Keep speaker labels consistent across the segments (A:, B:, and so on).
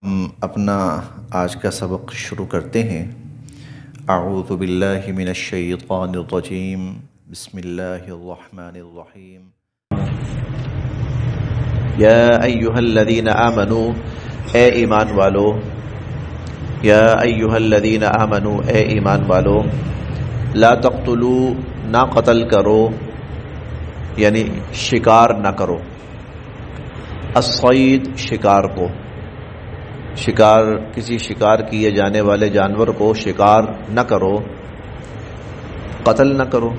A: ہم اپنا آج کا سبق شروع کرتے ہیں۔ اعوذ باللہ من الشیطان الرجیم، بسم اللہ الرحمن الرحیم۔ یا ایہا الذین آمنوا، اے ایمان والو، یا ایہا الذین آمنوا، اے ایمان والو، لا تقتلوا، نہ قتل کرو، یعنی شکار نہ کرو، الصید، شکار کو، کسی شکار کیے جانے والے جانور کو شکار نہ کرو، قتل نہ کرو۔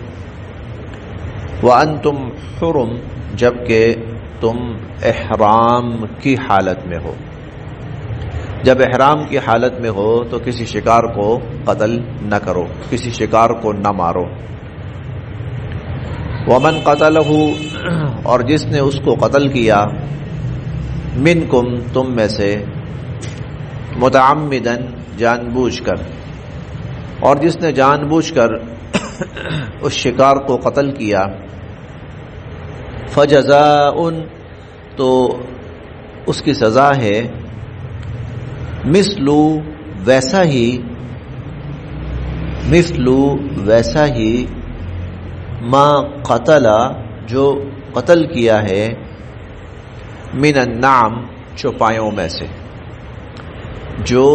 A: وَأَنْتُمْ حُرُمْ، جبکہ تم احرام کی حالت میں ہو، جب احرام کی حالت میں ہو تو کسی شکار کو قتل نہ کرو، کسی شکار کو نہ مارو۔ وَمَنْ قَتَلَهُ، اور جس نے اس کو قتل کیا، مِنْكُمْ، تم میں سے، متعمدن، جان بوجھ کر، اور جس نے جان بوجھ کر اس شکار کو قتل کیا، فجزاء، تو اس کی سزا ہے، مثل، ویسا ہی ما قتل، جو قتل کیا ہے، من النعم، چوپایوں میں سے، جو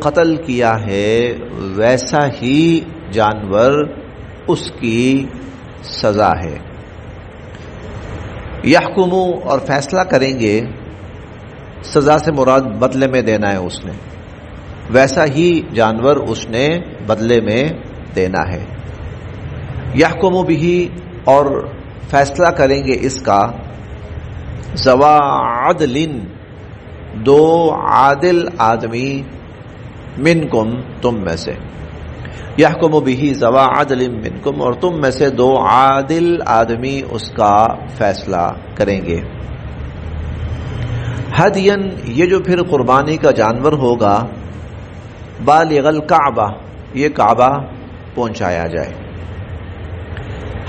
A: قتل کیا ہے ویسا ہی جانور اس کی سزا ہے۔ یحکمو، اور فیصلہ کریں گے، سزا سے مراد بدلے میں دینا ہے، اس نے ویسا ہی جانور اس نے بدلے میں دینا ہے۔ یحکمو بہ، اور فیصلہ کریں گے اس کا، ذوا عدل، دو عادل آدمی، منکم، تم میں سے، یحکم بہ ذوا عدل منکم، اور تم میں سے دو عادل آدمی اس کا فیصلہ کریں گے۔ ہدین، یہ جو پھر قربانی کا جانور ہوگا، بالغ الکعبہ، یہ کعبہ پہنچایا جائے۔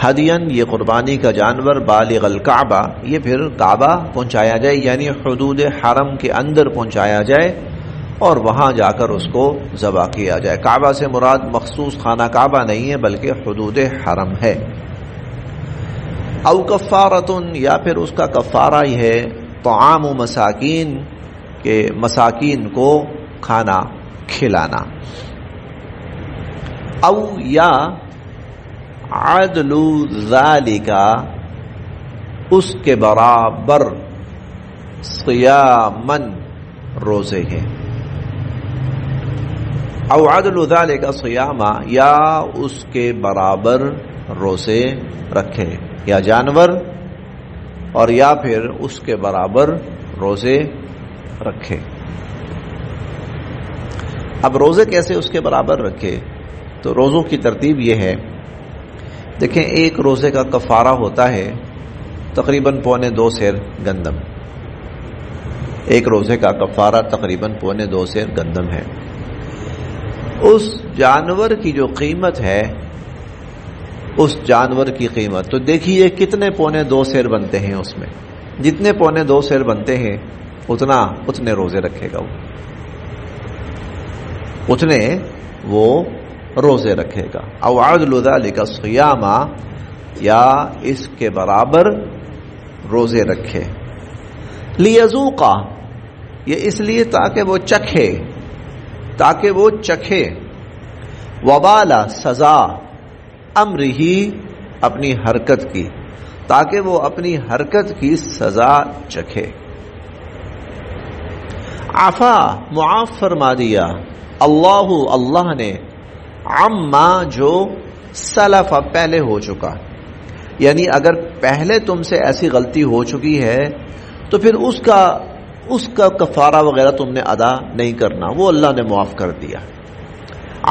A: ہدین، یہ قربانی کا جانور، بالغ الکعبہ، یہ پھر کعبہ پہنچایا جائے، یعنی حدود حرم کے اندر پہنچایا جائے اور وہاں جا کر اس کو ذبح کیا جائے۔ کعبہ سے مراد مخصوص خانہ کعبہ نہیں ہے بلکہ حدود حرم ہے۔ او کفارۃ، یا پھر اس کا کفارہ ہی ہے، طعام مساکین، کہ مساکین کو کھانا کھلانا۔ او، یا عدل ذالک، اس کے برابر، صیامن، روزے ہیں۔ او عدل ذالک صیاما، یا اس کے برابر روزے رکھے، یا جانور، اور یا پھر اس کے برابر روزے رکھے۔ اب روزے کیسے اس کے برابر رکھے؟ تو روزوں کی ترتیب یہ ہے، دیکھیں، ایک روزے کا کفارہ ہوتا ہے تقریباً 2.25 سیر گندم، ایک روزے کا کفارہ تقریباً 2.25 سیر گندم ہے۔ اس جانور کی جو قیمت ہے، اس جانور کی قیمت، تو دیکھیے کتنے 2.25 سیر بنتے ہیں، اس میں جتنے 2.25 سیر بنتے ہیں اتنے روزے رکھے گا، اتنے وہ روزے رکھے گا۔ او عدل ذالک صیاما، یا اس کے برابر روزے رکھے۔ لیذوقا، یہ اس لیے تاکہ وہ چکھے، وبال، سزا، امرہ، اپنی حرکت کی، تاکہ وہ اپنی حرکت کی سزا چکھے۔ عفا، معاف فرما دیا، اللہ نے، عما، جو سلف، پہلے ہو چکا، یعنی اگر پہلے تم سے ایسی غلطی ہو چکی ہے تو پھر اس کا کفارہ وغیرہ تم نے ادا نہیں کرنا، وہ اللہ نے معاف کر دیا۔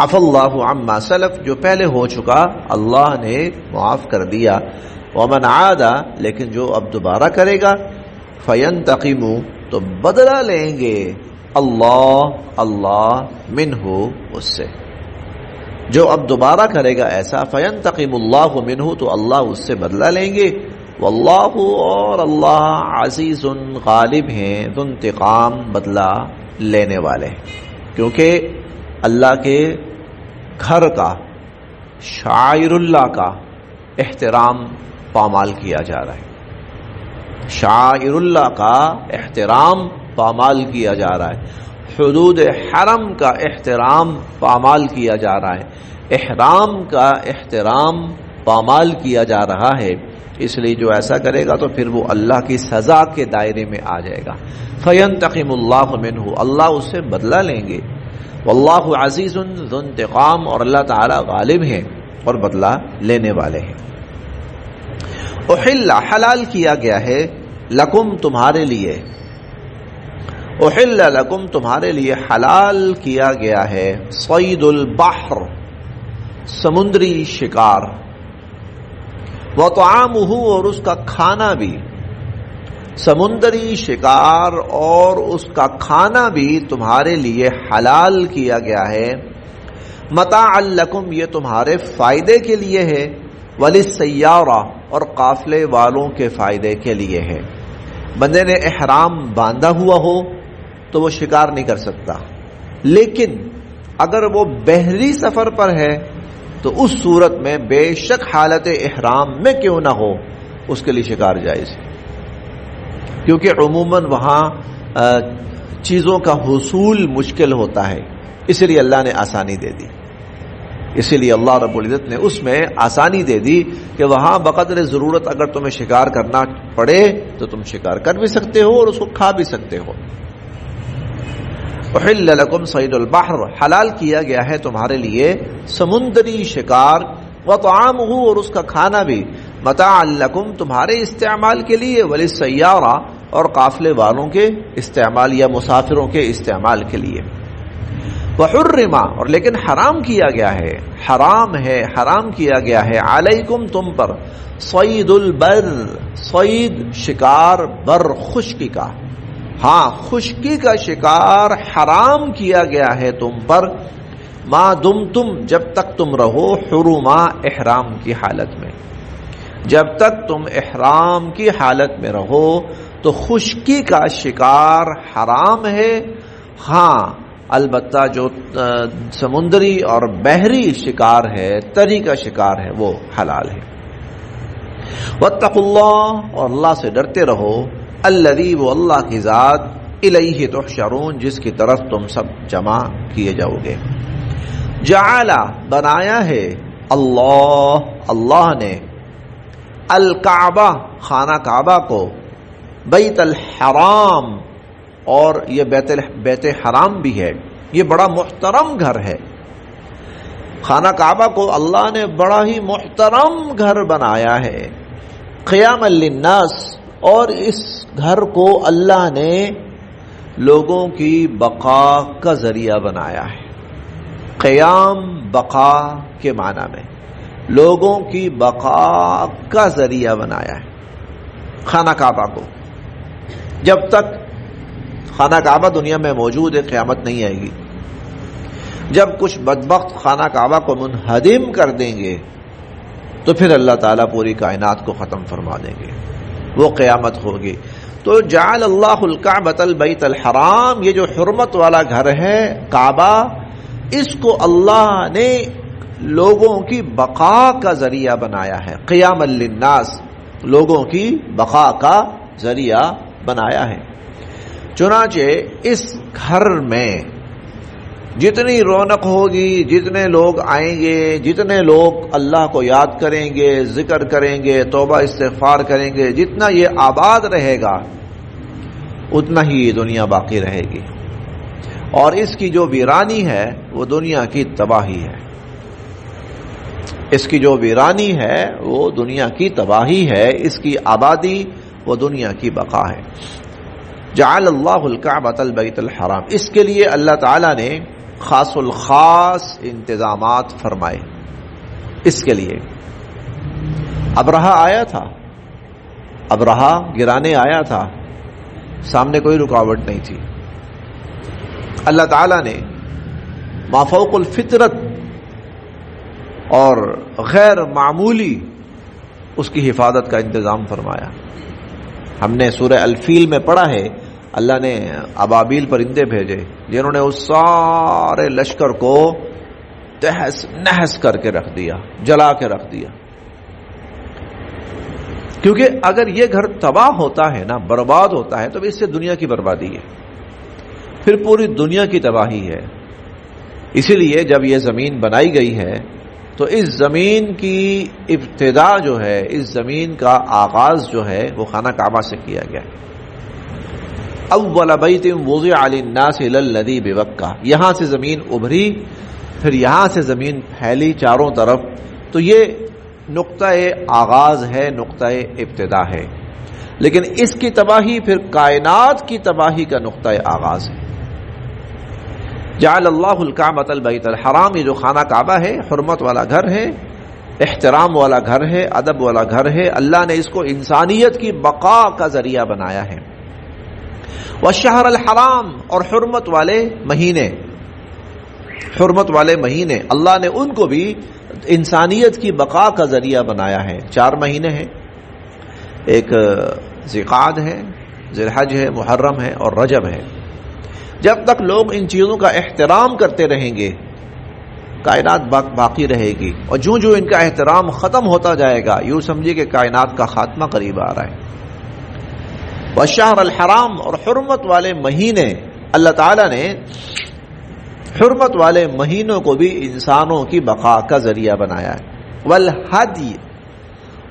A: عفا اللہ عما سلف، جو پہلے ہو چکا اللہ نے معاف کر دیا۔ ومن عاد، لیکن جو اب دوبارہ کرے گا، فینتقم، تو بدلہ لیں گے اللہ منہ، اس سے، جو اب دوبارہ کرے گا ایسا، فینتقم اللہ منہ، تو اللہ اس سے بدلہ لیں گے۔ واللہ، اور اللہ، عزیز، غالب ہیں، ذو انتقام، بدلہ لینے والے ہیں، کیونکہ اللہ کے گھر کا، شعائر اللہ کا احترام پامال کیا جا رہا ہے، شعائر اللہ کا احترام پامال کیا جا رہا ہے، حدود حرم کا احترام پامال کیا جا رہا ہے، احرام کا احترام پامال کیا جا رہا ہے۔ اس لیے جو ایسا کرے گا تو پھر وہ اللہ کی سزا کے دائرے میں آ جائے گا۔ فَيَنْتَقِمُ اللَّهُ مِنْهُ، اللہ اس سے بدلہ لیں گے۔ وَاللَّهُ عَزِيزٌ ذُو انتقام، اور اللہ تعالی غالب ہیں اور بدلہ لینے والے ہیں۔ احل، حلال کیا گیا ہے، لکم، تمہارے لیے، احل لکم، تمہارے لیے حلال کیا گیا ہے، صید البحر، سمندری شکار، وطعامہ، اور اس کا کھانا بھی، سمندری شکار اور اس کا کھانا بھی تمہارے لیے حلال کیا گیا ہے، متاعا لکم، یہ تمہارے فائدے کے لیے ہے، وللسیارہ، اور قافلے والوں کے فائدے کے لیے ہے۔ بندے نے احرام باندھا ہوا ہو تو وہ شکار نہیں کر سکتا، لیکن اگر وہ بحری سفر پر ہے تو اس صورت میں بے شک حالت احرام میں کیوں نہ ہو اس کے لیے شکار جائز ہے، کیونکہ عموماً وہاں چیزوں کا حصول مشکل ہوتا ہے، اس لیے اللہ نے آسانی دے دی، اسی لیے اللہ رب العزت نے اس میں آسانی دے دی کہ وہاں بقدر ضرورت اگر تمہیں شکار کرنا پڑے تو تم شکار کر بھی سکتے ہو اور اس کو کھا بھی سکتے ہو۔ احل لکم صید البحر، حلال کیا گیا ہے تمہارے لیے سمندری شکار، وطعامہ، اور اس کا کھانا بھی، متاعا لکم، تمہارے استعمال کے لیے، وللسیارہ، اور قافلے والوں کے استعمال یا مسافروں کے استعمال کے لیے۔ وحرم، اور لیکن حرام کیا گیا ہے، حرام ہے، حرام کیا گیا ہے، علیکم، تم پر، صید البر، صید شکار، بر خشکی کا، ہاں خشکی کا شکار حرام کیا گیا ہے تم پر، ما دمتم، جب تک تم رہو، حرما، احرام کی حالت میں، جب تک تم احرام کی حالت میں رہو تو خشکی کا شکار حرام ہے، ہاں البتہ جو سمندری اور بحری شکار ہے، تری کا شکار ہے، وہ حلال ہے۔ واتقوا اللہ، اور اللہ سے ڈرتے رہو، الذی، وہ اللہ کی ذات، الیہ تحشرون، جس کی طرف تم سب جمع کیے جاؤ گے۔ جعل، بنایا ہے، اللہ نے، الکعبہ، خانہ کعبہ کو، بیت الحرام، اور یہ بیت حرام بھی ہے، یہ بڑا محترم گھر ہے، خانہ کعبہ کو اللہ نے بڑا ہی محترم گھر بنایا ہے، قیاما للناس، اور اس گھر کو اللہ نے لوگوں کی بقا کا ذریعہ بنایا ہے، قیام بقا کے معنی میں، لوگوں کی بقا کا ذریعہ بنایا ہے خانہ کعبہ کو۔ جب تک خانہ کعبہ دنیا میں موجود ہے قیامت نہیں آئے گی، جب کچھ بدبخت خانہ کعبہ کو منہدم کر دیں گے تو پھر اللہ تعالیٰ پوری کائنات کو ختم فرما دیں گے، وہ قیامت ہوگی۔ تو جعل اللہ الکعبۃ البیت الحرام، یہ جو حرمت والا گھر ہے کعبہ، اس کو اللہ نے لوگوں کی بقا کا ذریعہ بنایا ہے، قیام للناس، لوگوں کی بقا کا ذریعہ بنایا ہے۔ چنانچہ اس گھر میں جتنی رونق ہوگی، جتنے لوگ آئیں گے، جتنے لوگ اللہ کو یاد کریں گے، ذکر کریں گے، توبہ استغفار کریں گے، جتنا یہ آباد رہے گا اتنا ہی یہ دنیا باقی رہے گی، اور اس کی جو ویرانی ہے وہ دنیا کی تباہی ہے، اس کی جو ویرانی ہے وہ دنیا کی تباہی ہے، اس کی آبادی وہ دنیا کی بقا ہے۔ جعل اللہ الکعبۃ البیت الحرام، اس کے لیے اللہ تعالیٰ نے خاص الخاص انتظامات فرمائے، اس کے لیے ابرہہ آیا تھا، ابرہہ گرانے آیا تھا، سامنے کوئی رکاوٹ نہیں تھی، اللہ تعالیٰ نے مافوق الفطرت اور غیر معمولی اس کی حفاظت کا انتظام فرمایا۔ ہم نے سورہ الفیل میں پڑھا ہے، اللہ نے ابابیل پرندے بھیجے جنہوں نے اس سارے لشکر کو تہس نہس کر کے رکھ دیا، جلا کے رکھ دیا. کیونکہ اگر یہ گھر تباہ ہوتا ہے نا، برباد ہوتا ہے، تو اس سے دنیا کی بربادی ہے، پھر پوری دنیا کی تباہی ہے. اسی لیے جب یہ زمین بنائی گئی ہے تو اس زمین کی ابتدا جو ہے، اس زمین کا آغاز جو ہے وہ خانہ کعبہ سے کیا گیا. اول بیت وضع للناس للذی ببکہ، یہاں سے زمین ابھری، پھر یہاں سے زمین پھیلی چاروں طرف. تو یہ نقطہ آغاز ہے، نقطہ ابتدا ہے، لیکن اس کی تباہی پھر کائنات کی تباہی کا نقطہ آغاز ہے. جعل اللہ الکعبۃ البیت الحرام، یہ جو خانہ کعبہ ہے حرمت والا گھر ہے، احترام والا گھر ہے، ادب والا گھر ہے. اللہ نے اس کو انسانیت کی بقا کا ذریعہ بنایا ہے. والشہر الحرام، اور حرمت والے مہینے، حرمت والے مہینے اللہ نے ان کو بھی انسانیت کی بقا کا ذریعہ بنایا ہے. 4 مہینے ہیں، ایک ذیقعد ہے، ذی الحج ہے، محرم ہے اور رجب ہے. جب تک لوگ ان چیزوں کا احترام کرتے رہیں گے کائنات باقی رہے گی، اور جو جو ان کا احترام ختم ہوتا جائے گا یوں سمجھیے کہ کائنات کا خاتمہ قریب آ رہا ہے. والشہر الحرام، اور حرمت والے مہینے، اللہ تعالیٰ نے حرمت والے مہینوں کو بھی انسانوں کی بقا کا ذریعہ بنایا ہے. والہدی،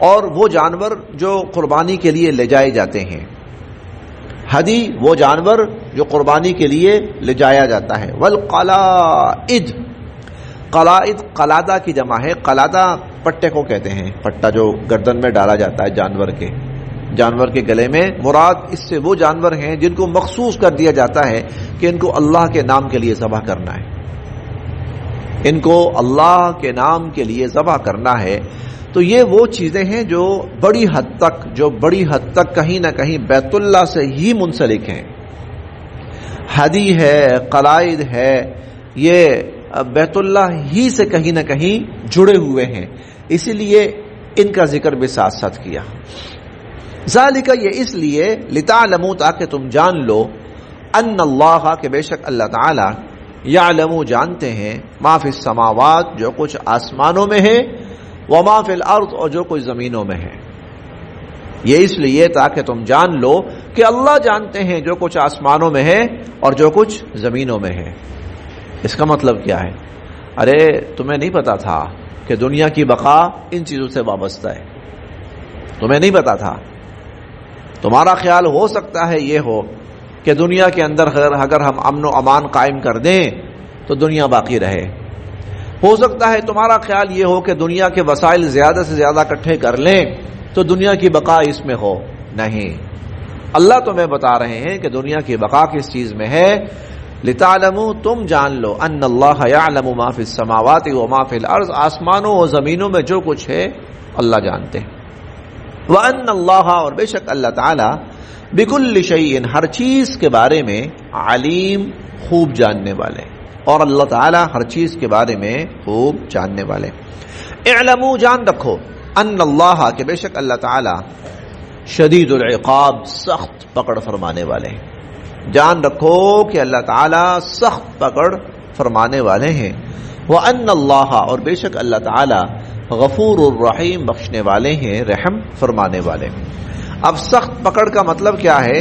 A: اور وہ جانور جو قربانی کے لیے لے جائے جاتے ہیں. ہدی وہ جانور جو قربانی کے لیے لے جایا جاتا ہے. والقلائد، قلائد قلادہ کی جمع ہے. قلادہ پٹے کو کہتے ہیں، پٹا جو گردن میں ڈالا جاتا ہے جانور کے گلے میں. مراد اس سے وہ جانور ہیں جن کو مخصوص کر دیا جاتا ہے کہ ان کو اللہ کے نام کے لیے ذبح کرنا ہے، ان کو اللہ کے نام کے لیے ذبح کرنا ہے. تو یہ وہ چیزیں ہیں جو بڑی حد تک کہیں نہ کہیں بیت اللہ سے ہی منسلک ہیں. ہدی ہے، قلائد ہے، یہ بیت اللہ ہی سے کہیں نہ کہیں جڑے ہوئے ہیں، اسی لیے ان کا ذکر بھی ساتھ ساتھ کیا. ذالک، یہ اس لیے لتعلموا، تاکہ تم جان لو، ان اللہ، کہ بے شک اللہ تعالی، یعلم، جانتے ہیں، ما فی السماوات، جو کچھ آسمانوں میں ہے، وما فی الارض، اور جو کچھ زمینوں میں ہے. یہ اس لیے تاکہ تم جان لو کہ اللہ جانتے ہیں جو کچھ آسمانوں میں ہے اور جو کچھ زمینوں میں ہے. اس کا مطلب کیا ہے؟ ارے تمہیں نہیں پتا تھا کہ دنیا کی بقا ان چیزوں سے وابستہ ہے؟ تمہیں نہیں پتا تھا؟ تمہارا خیال ہو سکتا ہے یہ ہو کہ دنیا کے اندر اگر ہم امن و امان قائم کر دیں تو دنیا باقی رہے. ہو سکتا ہے تمہارا خیال یہ ہو کہ دنیا کے وسائل زیادہ سے زیادہ اکٹھے کر لیں تو دنیا کی بقا اس میں ہو. نہیں، اللہ تمہیں بتا رہے ہیں کہ دنیا کی بقا کس چیز میں ہے. لتعلموا، تم جان لو، ان اللہ یعلم ما فی السماوات وما فی الارض، آسمانوں و زمینوں میں جو کچھ ہے اللہ جانتے ہیں. وَأَنَّ اللَّهَ، اور بے شک اللہ تعالی، بِكُلِّ شَيْءٍ، ہر چیز کے بارے میں، علیم، خوب جاننے والے، اور اللہ تعالی ہر چیز کے بارے میں خوب جاننے والے. اعلموا، جان رکھو، ان اللہ، کہ بے شک اللہ تعالی، شدید العقاب، سخت پکڑ فرمانے والے ہیں. جان رکھو کہ اللہ تعالی سخت پکڑ فرمانے والے ہیں. وَأَنَّ اللَّهَ، اور بے شک اللہ تعالی، غفور الرحیم، بخشنے والے ہیں، رحم فرمانے والے. اب سخت پکڑ کا مطلب کیا ہے؟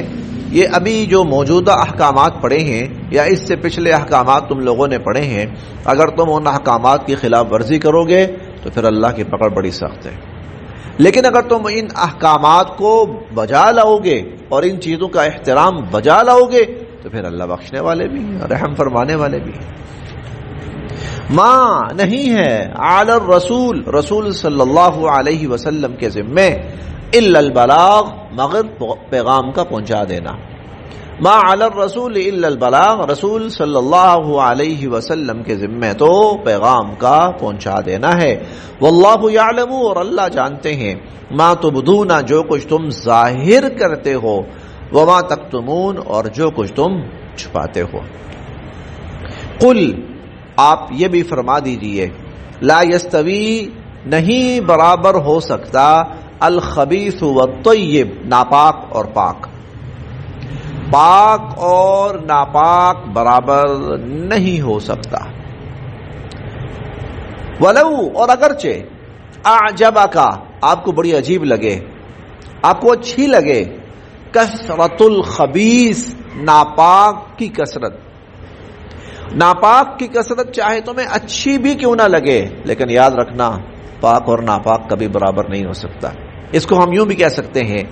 A: یہ ابھی جو موجودہ احکامات پڑھے ہیں یا اس سے پچھلے احکامات تم لوگوں نے پڑھے ہیں، اگر تم ان احکامات کی خلاف ورزی کرو گے تو پھر اللہ کی پکڑ بڑی سخت ہے. لیکن اگر تم ان احکامات کو بجا لاؤ گے اور ان چیزوں کا احترام بجا لاؤ گے تو پھر اللہ بخشنے والے بھی ہیں، رحم فرمانے والے بھی ہیں. ما، نہیں ہے، علی الرسول، رسول صلی اللہ علیہ وسلم کے ذمے، الا البلاغ، مگر پیغام کا پہنچا دینا. ما علی الرسول الا البلاغ، رسول صلی اللہ علیہ وسلم کے ذمے تو پیغام کا پہنچا دینا ہے. واللہ یعلم، اور اللہ جانتے ہیں، ما تبدون، جو کچھ تم ظاہر کرتے ہو، وما تکتمون، اور جو کچھ تم چھپاتے ہو. قل، آپ یہ بھی فرما دیجئے، لا یستوی، نہیں برابر ہو سکتا، الخبیث والطیب، ناپاک اور پاک. پاک اور ناپاک برابر نہیں ہو سکتا. ولو، اور اگرچہ اعجبک، آپ کو بڑی عجیب لگے، آپ کو اچھی لگے، کثرت الخبیث، ناپاک کی کثرت. ناپاک کی کثرت چاہے تمہیں اچھی بھی کیوں نہ لگے، لیکن یاد رکھنا پاک اور ناپاک کبھی برابر نہیں ہو سکتا. اس کو ہم یوں بھی کہہ سکتے ہیں،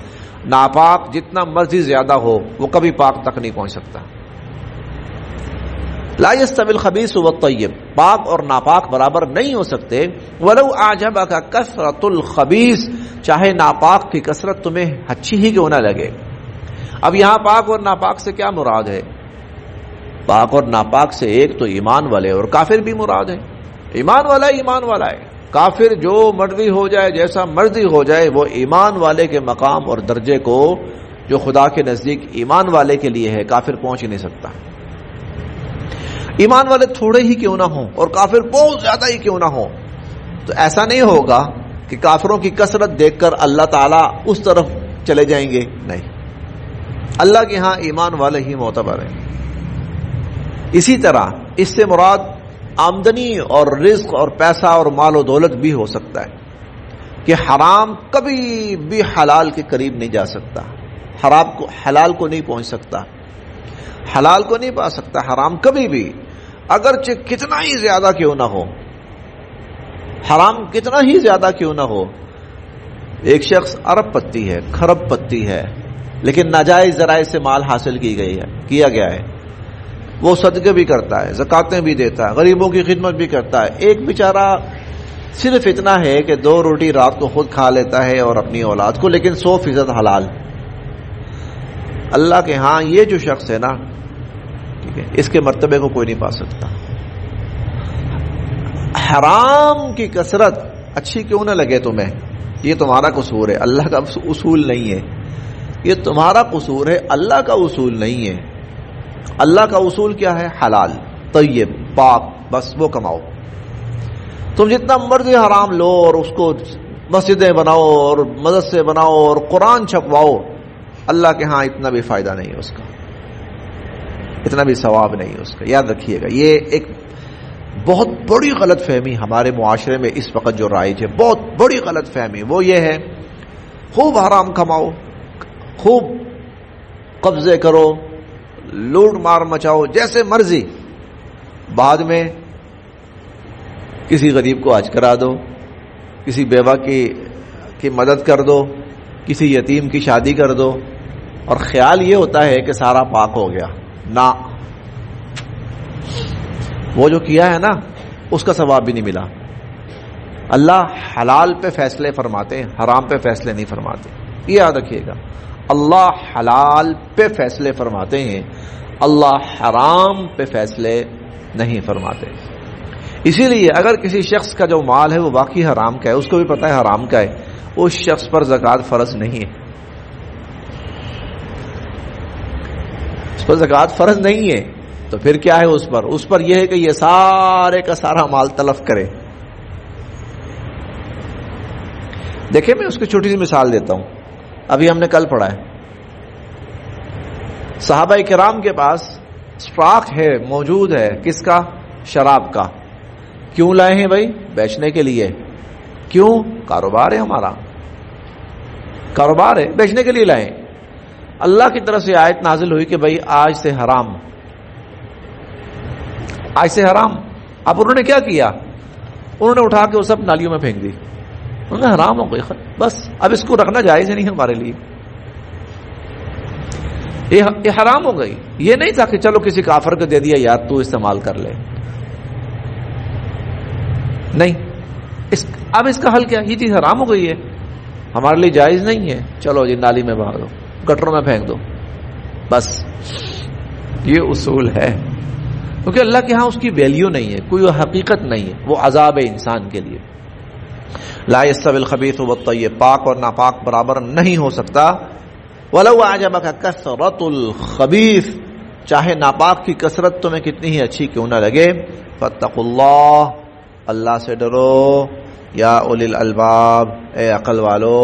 A: ناپاک جتنا مرضی زیادہ ہو وہ کبھی پاک تک نہیں پہنچ سکتا. لا یستوی الخبیث والطیب، پاک اور ناپاک برابر نہیں ہو سکتے. ولو اعجبک کثرت الخبیث، چاہے ناپاک کی کثرت تمہیں اچھی ہی کیوں نہ لگے. اب یہاں پاک اور ناپاک سے کیا مراد ہے؟ پاک اور ناپاک سے ایک تو ایمان والے اور کافر بھی مراد ہے. ایمان والا ایمان والا ہے، کافر جو مرضی ہو جائے، جیسا مرضی ہو جائے، وہ ایمان والے کے مقام اور درجے کو جو خدا کے نزدیک ایمان والے کے لیے ہے کافر پہنچ ہی نہیں سکتا. ایمان والے تھوڑے ہی کیوں نہ ہوں اور کافر بہت زیادہ ہی کیوں نہ ہوں، تو ایسا نہیں ہوگا کہ کافروں کی کثرت دیکھ کر اللہ تعالیٰ اس طرف چلے جائیں گے. نہیں، اللہ کے ہاں ایمان والے ہی معتبر ہیں. اسی طرح اس سے مراد آمدنی اور رزق اور پیسہ اور مال و دولت بھی ہو سکتا ہے کہ حرام کبھی بھی حلال کے قریب نہیں جا سکتا، حلال کو نہیں پہنچ سکتا، حلال کو نہیں پا سکتا حرام کبھی بھی، اگرچہ کتنا ہی زیادہ کیوں نہ ہو، حرام کتنا ہی زیادہ کیوں نہ ہو. ایک شخص ارب پتی ہے، کھرب پتی ہے، لیکن ناجائز ذرائع سے مال حاصل کیا گیا ہے. وہ صدقے بھی کرتا ہے، زکاتیں بھی دیتا ہے، غریبوں کی خدمت بھی کرتا ہے. ایک بیچارہ صرف اتنا ہے کہ 2 روٹی رات کو خود کھا لیتا ہے اور اپنی اولاد کو، لیکن 100% حلال. اللہ کے ہاں یہ جو شخص ہے نا، ٹھیک ہے، اس کے مرتبے کو کوئی نہیں پا سکتا. حرام کی کثرت اچھی کیوں نہ لگے تمہیں، یہ تمہارا قصور ہے، اللہ کا اصول نہیں ہے. یہ تمہارا قصور ہے، اللہ کا اصول نہیں ہے. اللہ کا اصول کیا ہے؟ حلال، طیب، پاک، بس وہ کماؤ. تم جتنا مرضی حرام لو اور اس کو مسجدیں بناؤ اور مدرسے بناؤ اور قرآن چھپواؤ، اللہ کے ہاں اتنا بھی فائدہ نہیں ہے اس کا، اتنا بھی ثواب نہیں ہے اس کا. یاد رکھیے گا، یہ ایک بہت بڑی غلط فہمی ہمارے معاشرے میں اس وقت جو رائج ہے، بہت بڑی غلط فہمی، وہ یہ ہے خوب حرام کماؤ، خوب قبضے کرو، لوٹ مار مچاؤ جیسے مرضی، بعد میں کسی غریب کو حج کرا دو، کسی بیوہ کی مدد کر دو، کسی یتیم کی شادی کر دو، اور خیال یہ ہوتا ہے کہ سارا پاک ہو گیا. نہ، وہ جو کیا ہے نا اس کا ثواب بھی نہیں ملا. اللہ حلال پہ فیصلے فرماتے ہیں، حرام پہ فیصلے نہیں فرماتے. یہ یاد رکھیے گا، اللہ حلال پہ فیصلے فرماتے ہیں، اللہ حرام پہ فیصلے نہیں فرماتے. اسی لیے اگر کسی شخص کا جو مال ہے وہ واقعی حرام کا ہے، اس کو بھی پتہ ہے حرام کا ہے، اس شخص پر زکوٰۃ فرض نہیں ہے، اس پر زکوٰۃ فرض نہیں ہے. تو پھر کیا ہے اس پر یہ ہے کہ یہ سارے کا سارا مال تلف کرے. دیکھیں، میں اس کی چھوٹی سی مثال دیتا ہوں. ابھی ہم نے کل پڑھا ہے، صحابہ کرام کے پاس اسٹاک ہے، موجود ہے، کس کا؟ شراب کا. کیوں لائے ہیں بھائی؟ بیچنے کے لیے. کیوں؟ کاروبار ہے ہمارا، کاروبار ہے، بیچنے کے لیے لائے. اللہ کی طرف سے آیت نازل ہوئی کہ بھائی آج سے حرام، آج سے حرام. اب انہوں نے کیا کیا؟ انہوں نے اٹھا کے وہ سب نالیوں میں پھینک دی. انہوں نے حرام ہو گئی، بس اب اس کو رکھنا جائز نہیں ہمارے لیے، یہ حرام ہو گئی. یہ نہیں تھا کہ چلو کسی کافر کو دے دیا یار تو استعمال کر لے، نہیں. اب اس کا حل کیا؟ یہ چیز حرام ہو گئی ہے، ہمارے لیے جائز نہیں ہے، چلو جی نالی میں بہا دو، گٹروں میں پھینک دو، بس. یہ اصول ہے، کیونکہ اللہ کے ہاں اس کی ویلیو نہیں ہے، کوئی حقیقت نہیں ہے، وہ عذاب ہے انسان کے لیے. لا یستوی الخبیث والطیب، پاک اور ناپاک برابر نہیں ہو سکتا. ولو اعجبک کثرت الخبیث، چاہے ناپاک کی کثرت تمہیں کتنی ہی اچھی کیوں نہ لگے. فاتقوا اللہ، اللہ سے ڈرو، یا اولی الالباب، اے عقل والو.